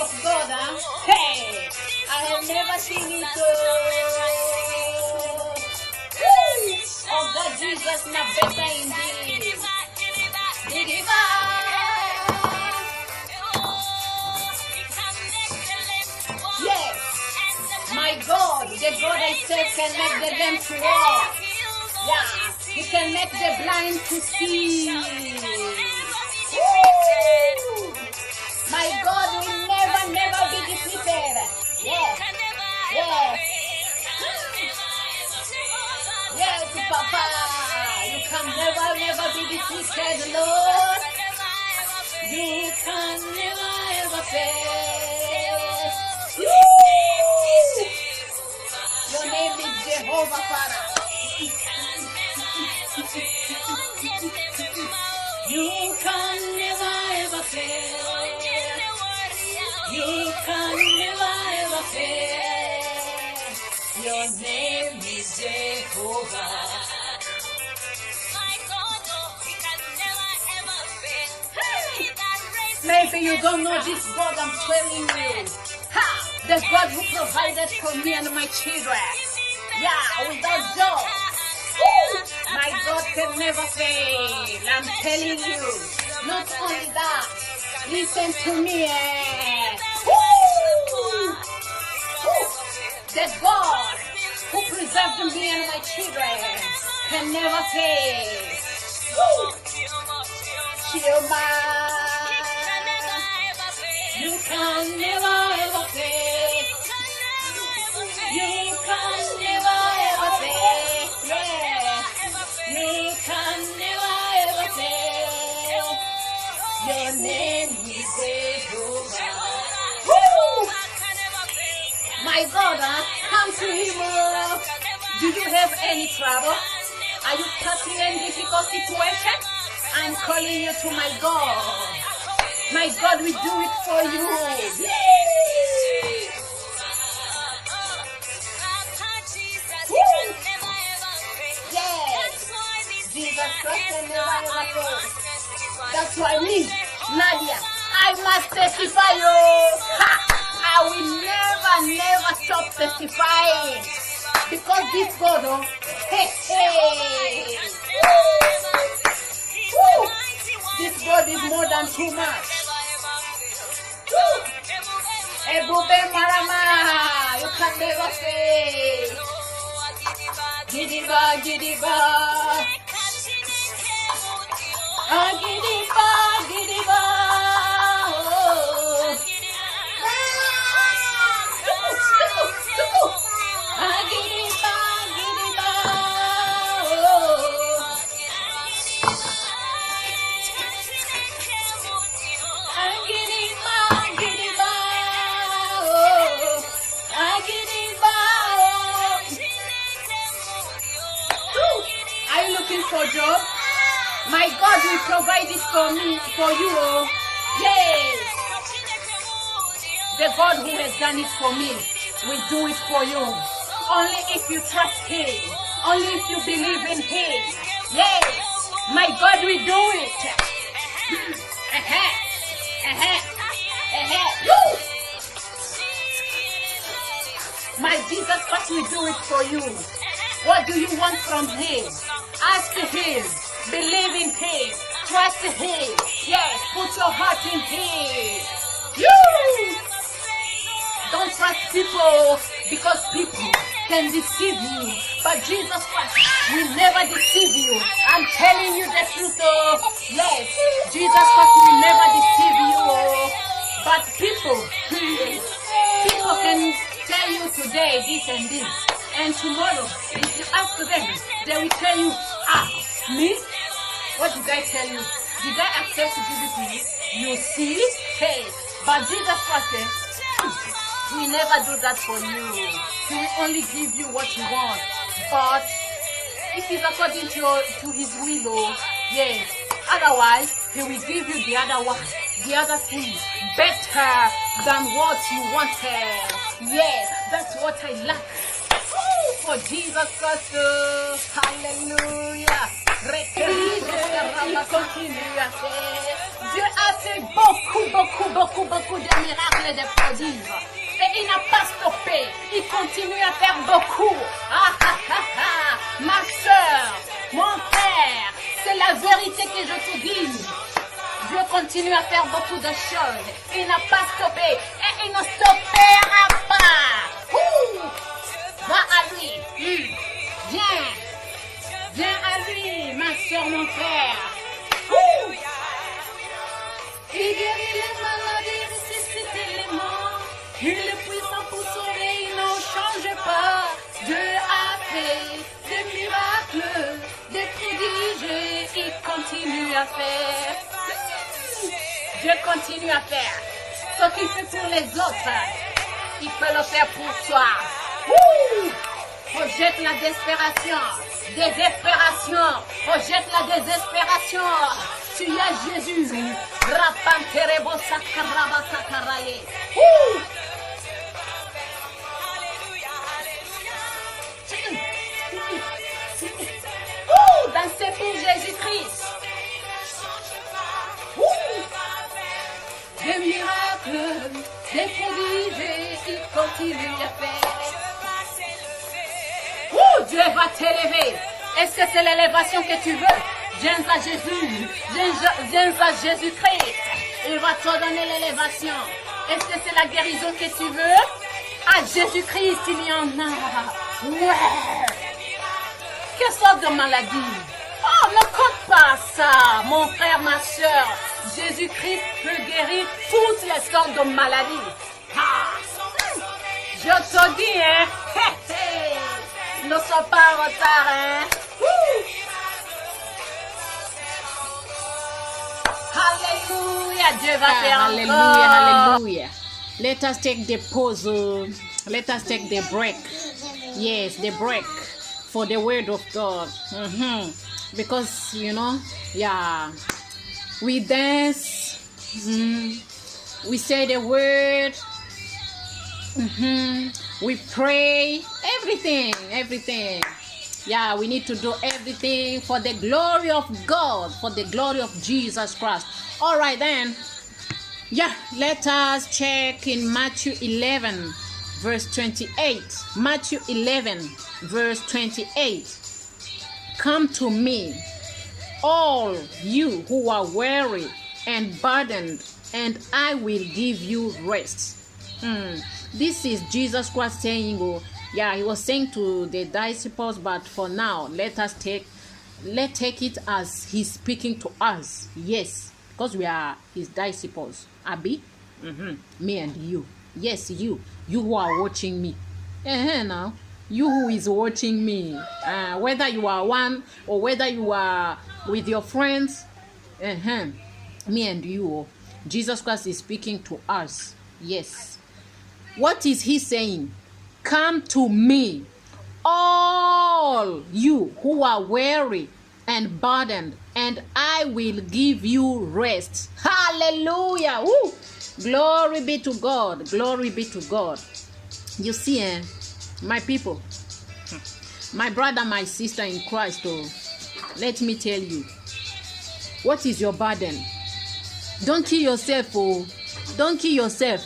of God, huh? Hey, I have never seen it. Oh God, Jesus, not better indeed. Yes, my God, the God I serve can make the lame to walk. Yeah, He can make the blind to see. Woo! My God will never, never be defeated. Yes, yes, yes, Papa. You can never, never be defeated, Lord. You can never, ever fail. Your name is Jehovah, Father. You can never, ever fail. You can never, ever fail. Your name is Jehovah. Maybe you don't know this God I'm telling you. Ha! The God who provided for me and my children. Yeah, without job. My God can never fail. I'm telling you. Not only that. Listen to me. The God who preserved me and my children can never fail. Chioma. You can never ever fail. You can never ever fail. Yeah. You can never ever fail. Your name is Jehovah. My God, come to Him. Do you have any trouble? Are you stuck in a difficult situation? I'm calling you to my God. My God will do it for you. Yes. Jesus Christ will never ever fail. That's why me, Nadia, I must testify. I will never, never stop testifying. Because this God, this God is more than too much. Ebube Marama, you can never fail. Gidiba, Gidiba. Gidiba, Gidiba. Are you looking for a job? My God will provide it for me, for you. Yes. The God who has done it for me will do it for you. Only if you trust Him. Only if you believe in Him. Yes. My God will do it. My Jesus Christ will do it for you. What do you want from Him? Ask Him. Believe in Him. Trust Him. Yes, put your heart in Him. Don't trust people because people can deceive you. But Jesus Christ will never deceive you. I'm telling you the truth. Yes, Jesus Christ will never deceive you. But people can tell you today this and this. And tomorrow, if you ask them, they will tell you, me? What did I tell you? Did I accept to give it to you? You see? Hey, but Jesus Christ, He will never do that for you. He will only give you what you want. But it is according to His will, yes. Otherwise, He will give you the other one, the other thing, better than what you wanted. Yes, that's what I like. For Jesus Christ, hallelujah. Dieu a fait fait beaucoup de miracles et de prodiges. Et il n'a pas stoppé. Il continue à faire beaucoup. Ma soeur, mon frère, c'est la vérité que je te dis. Dieu continue à faire beaucoup de choses. Il n'a pas stoppé. Et il ne stoppera pas. Va à lui. Viens à lui, ma soeur, mon frère. Il guérit les maladies, ressuscite les morts. Il est puissant pour sauver, il n'en change pas. Dieu a fait des miracles, des prodiges, il continue à faire. Dieu continue à faire. Ce qu'il fait pour les autres, il peut le faire pour toi. Rejette la désespération. Rejette la désespération. Tu as Jésus. Rapanterebo sakaraba sakaraye. Dans ce pour Jésus-Christ. Des miracles, des prodiges, il continue à faire. Dieu va t'élever. Est-ce que c'est l'élévation que tu veux? Viens à Jésus. Viens à Jésus-Christ. Il va te donner l'élévation. Est-ce que c'est la guérison que tu veux? À Jésus-Christ, il y en a. Ouais. Quelle sorte de maladie? Oh, ne compte pas ça, mon frère, ma soeur. Jésus-Christ peut guérir toutes les sortes de maladies. Je te dis, hein. Ne sois pas en retard, hein. Alléluia, Dieu va faire Hallelujah. Let us take the pause. Let us take the break. Yes, the break for the word of God. Because, we dance. We say the word. We pray. Everything. Yeah, we need to do everything for the glory of God, for the glory of Jesus Christ. All right, then. Yeah, let us check in Matthew 11, verse 28. Matthew 11, verse 28. Come to me, all you who are weary and burdened, and I will give you rest. This is Jesus Christ saying, he was saying to the disciples, but for now, let's take it as he's speaking to us. Yes, because we are his disciples. Abby, me and you. Yes, you who are watching me. Now, you who is watching me, whether you are one or whether you are with your friends, me and you. Jesus Christ is speaking to us. Yes. What is he saying? Come to me, all you who are weary and burdened, and I will give you rest. Hallelujah. Woo. Glory be to God. Glory be to God. You see, my people, my brother, my sister in Christ, let me tell you, what is your burden? Don't kill yourself, don't kill yourself,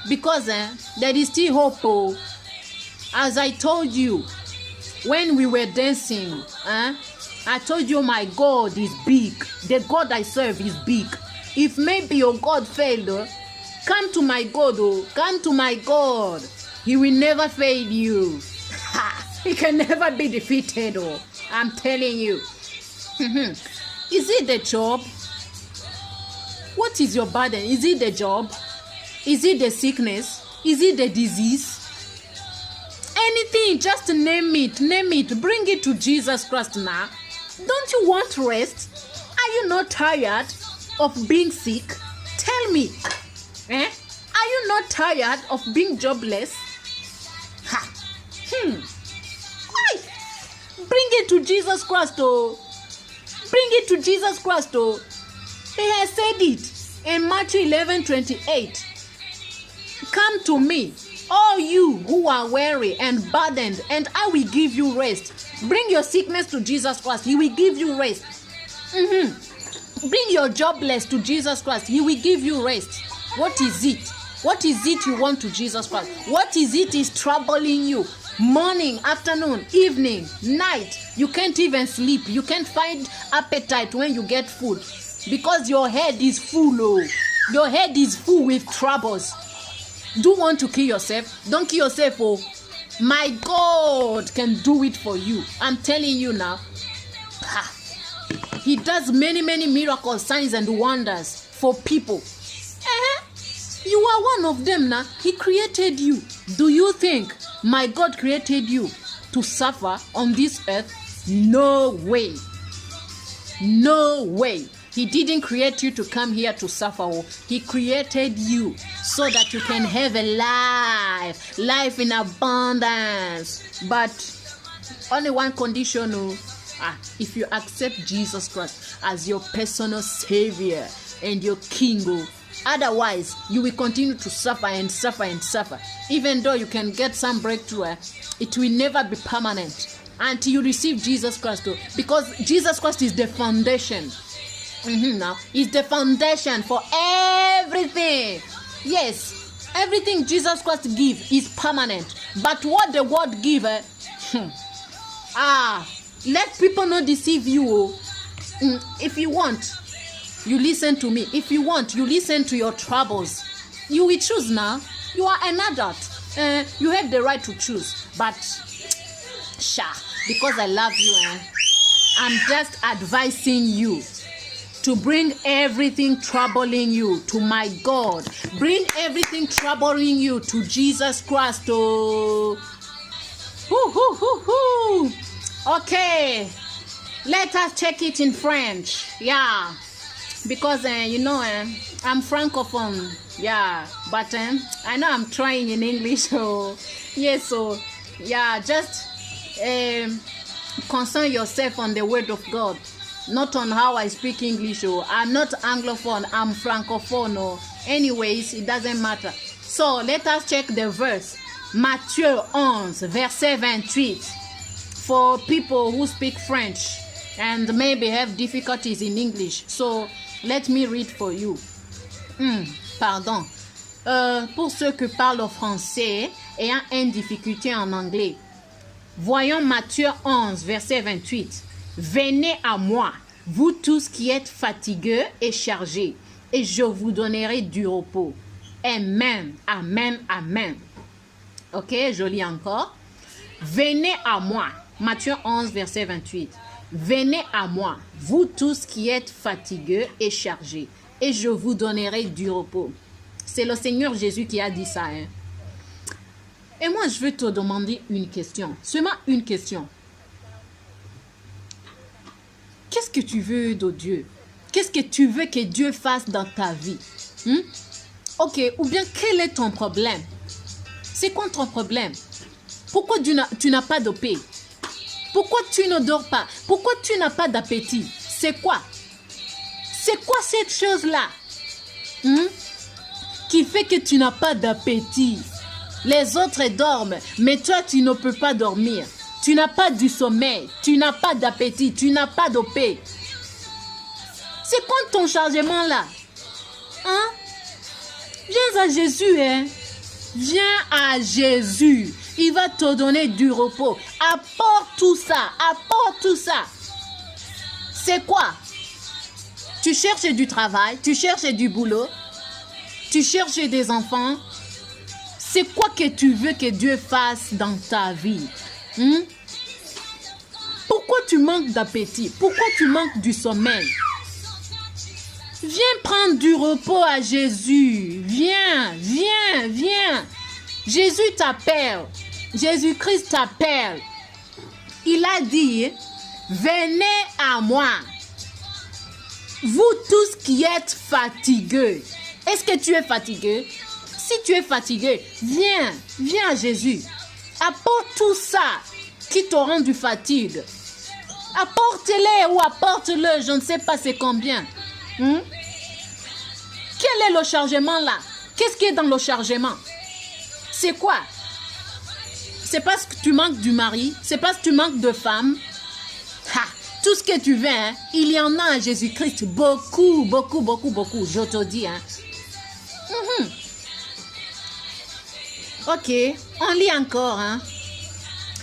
because there is still hope. As I told you when we were dancing, I told you my God is big. The God I serve is big. If maybe your God failed, come to my God. Come to my God. He will never fail you. He can never be defeated. I'm telling you. Is it the job? What is your burden? Is it the job? Is it the sickness? Is it the disease? Anything, just name it. Bring it to Jesus Christ now. Don't you want rest? Are you not tired of being sick? Tell me. Are you not tired of being jobless? Why? Bring it to Jesus Christ. Bring it to Jesus Christ. He has said it in Matthew 11:28. Come to me, all you who are weary and burdened, and I will give you rest. Bring your sickness to Jesus Christ. He will give you rest. Bring your jobless to Jesus Christ. He will give you rest. What is it? What is it you want to Jesus Christ? What is it is troubling you? Morning, afternoon, evening, night. You can't even sleep. You can't find appetite when you get food because your head is full. Oh. Your head is full with troubles. Do you want to kill yourself? Don't kill yourself. Oh, my God can do it for you. I'm telling you now. Ha. He does many miracles, signs and wonders for people. You are one of them now. He created you. Do you think my God created you to suffer on this earth? No way. No way. He didn't create you to come here to suffer. He created you so that you can have a life in abundance. But only one condition, if you accept Jesus Christ as your personal Savior and your King. Otherwise, you will continue to suffer and suffer and suffer. Even though you can get some breakthrough, it will never be permanent until you receive Jesus Christ. Because Jesus Christ is the foundation. Now, is the foundation for everything. Yes, everything Jesus Christ gives is permanent. But what the word give, let people not deceive you. If you want, you listen to me. If you want, you listen to your troubles. You will choose now. You are an adult. You have the right to choose. But, because I love you, I'm just advising you to bring everything troubling you to my God. Bring everything troubling you to Jesus Christ. Oh. Okay. Let us check it in French. Yeah. Because, I'm Francophone. Yeah. But I know I'm trying in English. So, yes. So, yeah. Just concern yourself on the word of God. Not on how I speak English. I'm not Anglophone. I'm Francophone. Anyways, it doesn't matter. So, let us check the verse. Matthieu 11, verset 28. For people who speak French and maybe have difficulties in English. So, let me read for you. Pardon. Pour ceux qui parlent français ayant une difficulté en anglais. Voyons Matthieu 11, verset 28. Venez à moi, vous tous qui êtes fatigués et chargés, et je vous donnerai du repos. Amen, amen, amen. Ok, je lis encore. Venez à moi. Matthieu 11, verset 28. Venez à moi, vous tous qui êtes fatigués et chargés, et je vous donnerai du repos. C'est le Seigneur Jésus qui a dit ça. Et moi, je vais te demander une question. Seulement une question. Qu'est-ce que tu veux de Dieu? Qu'est-ce que tu veux que Dieu fasse dans ta vie? Ok, ou bien quel est ton problème? C'est quoi ton problème? Pourquoi tu n'as pas de paix? Pourquoi tu ne dors pas? Pourquoi tu n'as pas d'appétit? C'est quoi? C'est quoi cette chose-là qui fait que tu n'as pas d'appétit? Les autres dorment, mais toi, tu ne peux pas dormir. Tu n'as pas du sommeil, tu n'as pas d'appétit, tu n'as pas de paix. C'est quoi ton chargement là? Viens à Jésus, Viens à Jésus. Il va te donner du repos. Apporte tout ça, apporte tout ça. C'est quoi? Tu cherches du travail, tu cherches du boulot, tu cherches des enfants. C'est quoi que tu veux que Dieu fasse dans ta vie? Pourquoi tu manques d'appétit? Pourquoi tu manques du sommeil? Viens prendre du repos à Jésus. Viens, viens, viens. Jésus t'appelle. Jésus-Christ t'appelle. Il a dit, venez à moi. Vous tous qui êtes fatigués. Est-ce que tu es fatigué? Si tu es fatigué, viens, viens à Jésus. Apporte tout ça qui te rend du fatigue. Apporte-les ou apporte-le, je ne sais pas c'est combien. Quel est le chargement là? Qu'est-ce qui est dans le chargement? C'est quoi? C'est parce que tu manques du mari? C'est parce que tu manques de femme? Tout tout ce que tu veux, hein, il y en a à Jésus-Christ. Beaucoup, beaucoup, beaucoup, beaucoup. Je te dis. Hein. Ok, on lit encore. Hein.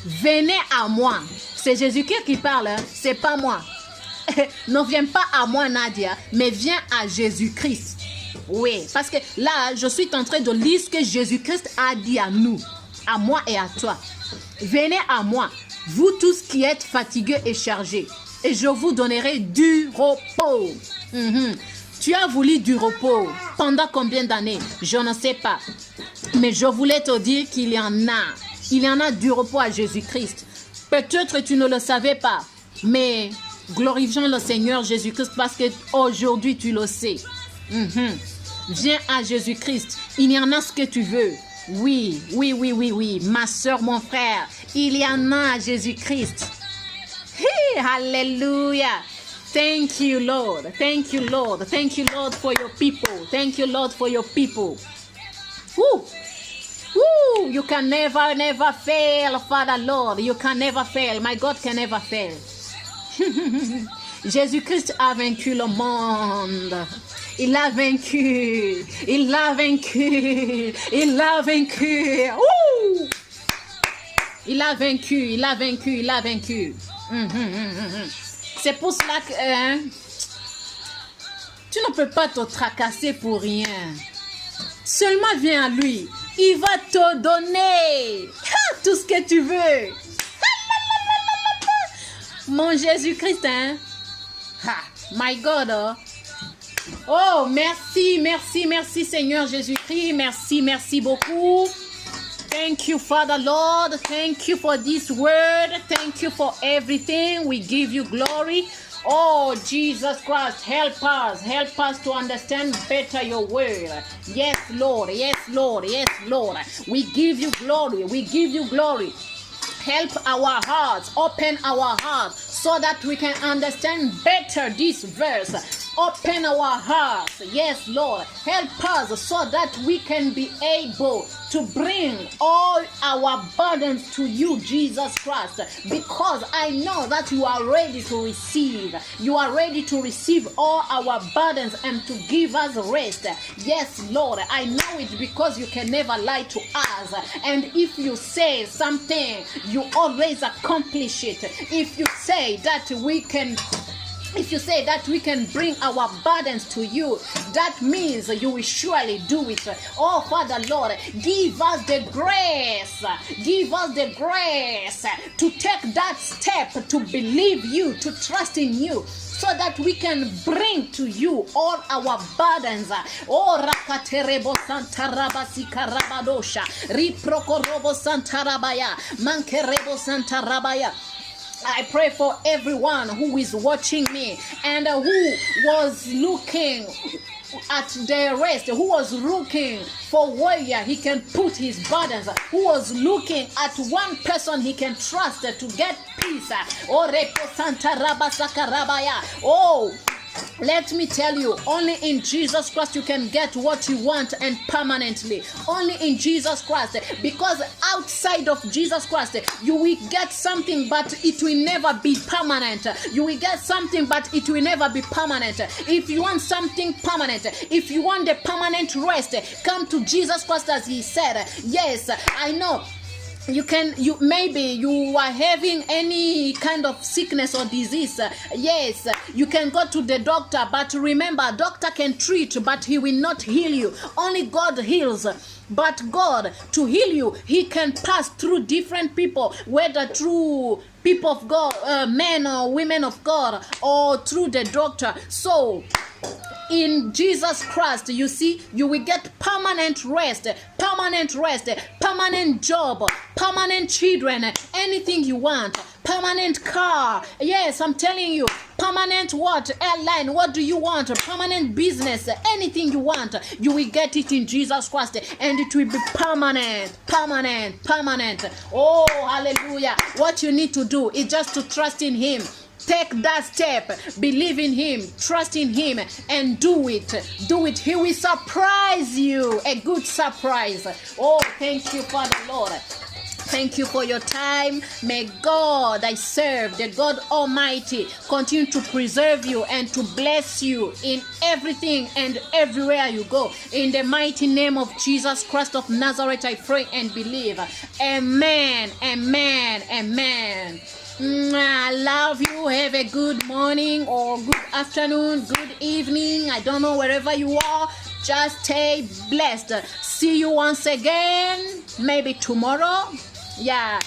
Venez à moi. C'est Jésus-Christ qui parle, hein. C'est pas moi. Ne viens pas à moi, Nadia, mais viens à Jésus-Christ. Oui, parce que là, je suis en train de lire ce que Jésus-Christ a dit à nous, à moi et à toi. Venez à moi, vous tous qui êtes fatigués et chargés, et je vous donnerai du repos. Tu as voulu du repos pendant combien d'années? Je ne sais pas. Mais je voulais te dire qu'il y en a. Il y en a du repos à Jésus-Christ. Peut-être tu ne le savais pas, mais glorifions le Seigneur Jésus-Christ parce qu'aujourd'hui tu le sais. Viens à Jésus-Christ. Il y en a ce que tu veux. Oui, oui, oui, oui, oui. Ma soeur, mon frère, il y en a à Jésus-Christ. Hey, hallelujah. Thank you, Lord. Thank you, Lord. Thank you, Lord, for your people. Thank you, Lord, for your people. Woo. Woo. You can never, never fail, Father, Lord. You can never fail. My God can never fail. Jésus-Christ a vaincu le monde. Il l'a vaincu. Il l'a vaincu. Il l'a vaincu. Ouh! Il a vaincu. Il a vaincu. Il a vaincu. C'est pour cela que tu ne peux pas te tracasser pour rien. Seulement viens à lui. Il va te donner tout ce que tu veux. Mon Jésus-Christ, hein? My God, oh, merci, merci, merci Seigneur Jésus-Christ. Merci, merci beaucoup. Thank you, Father Lord. Thank you for this word. Thank you for everything. We give you glory. Oh, Jesus Christ, help us to understand better your word. Yes, Lord, yes, Lord, yes, Lord. We give you glory, we give you glory. Help our hearts, open our hearts so that we can understand better this verse. Open our hearts, yes, Lord. Help us so that we can be able to bring all our burdens to you, Jesus Christ, because I know that you are ready to receive. You are ready to receive all our burdens and to give us rest. Yes, Lord, I know it because you can never lie to us. And if you say something, you always accomplish it. If you say that we can bring our burdens to you, that means you will surely do it. Oh, Father Lord, give us the grace. Give us the grace to take that step, to believe you, to trust in you, so that we can bring to you all our burdens. Oh, Rakaterebo Santarabasi Karabadosha, Riprokorobo Santarabaya, Mankerebo Santarabaya. I pray for everyone who is watching me and who was looking at their rest, who was looking for where he can put his burdens, who was looking at one person he can trust to get peace. Oh, Repo Santa Rabasaka Rabaya. Oh, let me tell you, only in Jesus Christ you can get what you want and permanently. Only in Jesus Christ. Because outside of Jesus Christ, you will get something but it will never be permanent. You will get something but it will never be permanent. If you want something permanent, if you want the permanent rest, come to Jesus Christ as he said. Yes, I know. Maybe you are having any kind of sickness or disease. Yes, you can go to the doctor, but remember, doctor can treat, but he will not heal you. Only God heals. But God, to heal you, he can pass through different people, whether through people of God, men or women of God, or through the doctor. So, in Jesus Christ, you see, you will get permanent rest, permanent job, permanent children, anything you want, permanent car. Yes, I'm telling you, permanent what? Airline, what do you want? Permanent business, anything you want, you will get it in Jesus Christ, and it will be permanent. Oh, hallelujah. What you need to do is just to trust in him. Take that step, believe in him, trust in him, and do it. He will surprise you, a good surprise. Oh, thank you, Father Lord. Thank you for your time. May God I serve, the God Almighty, continue to preserve you and to bless you in everything and everywhere you go. In the mighty name of Jesus Christ of Nazareth, I pray and believe. Amen, amen, amen. I love you. Have a good morning or good afternoon, good evening. I don't know, wherever you are. Just stay blessed. See you once again, maybe tomorrow. Yeah.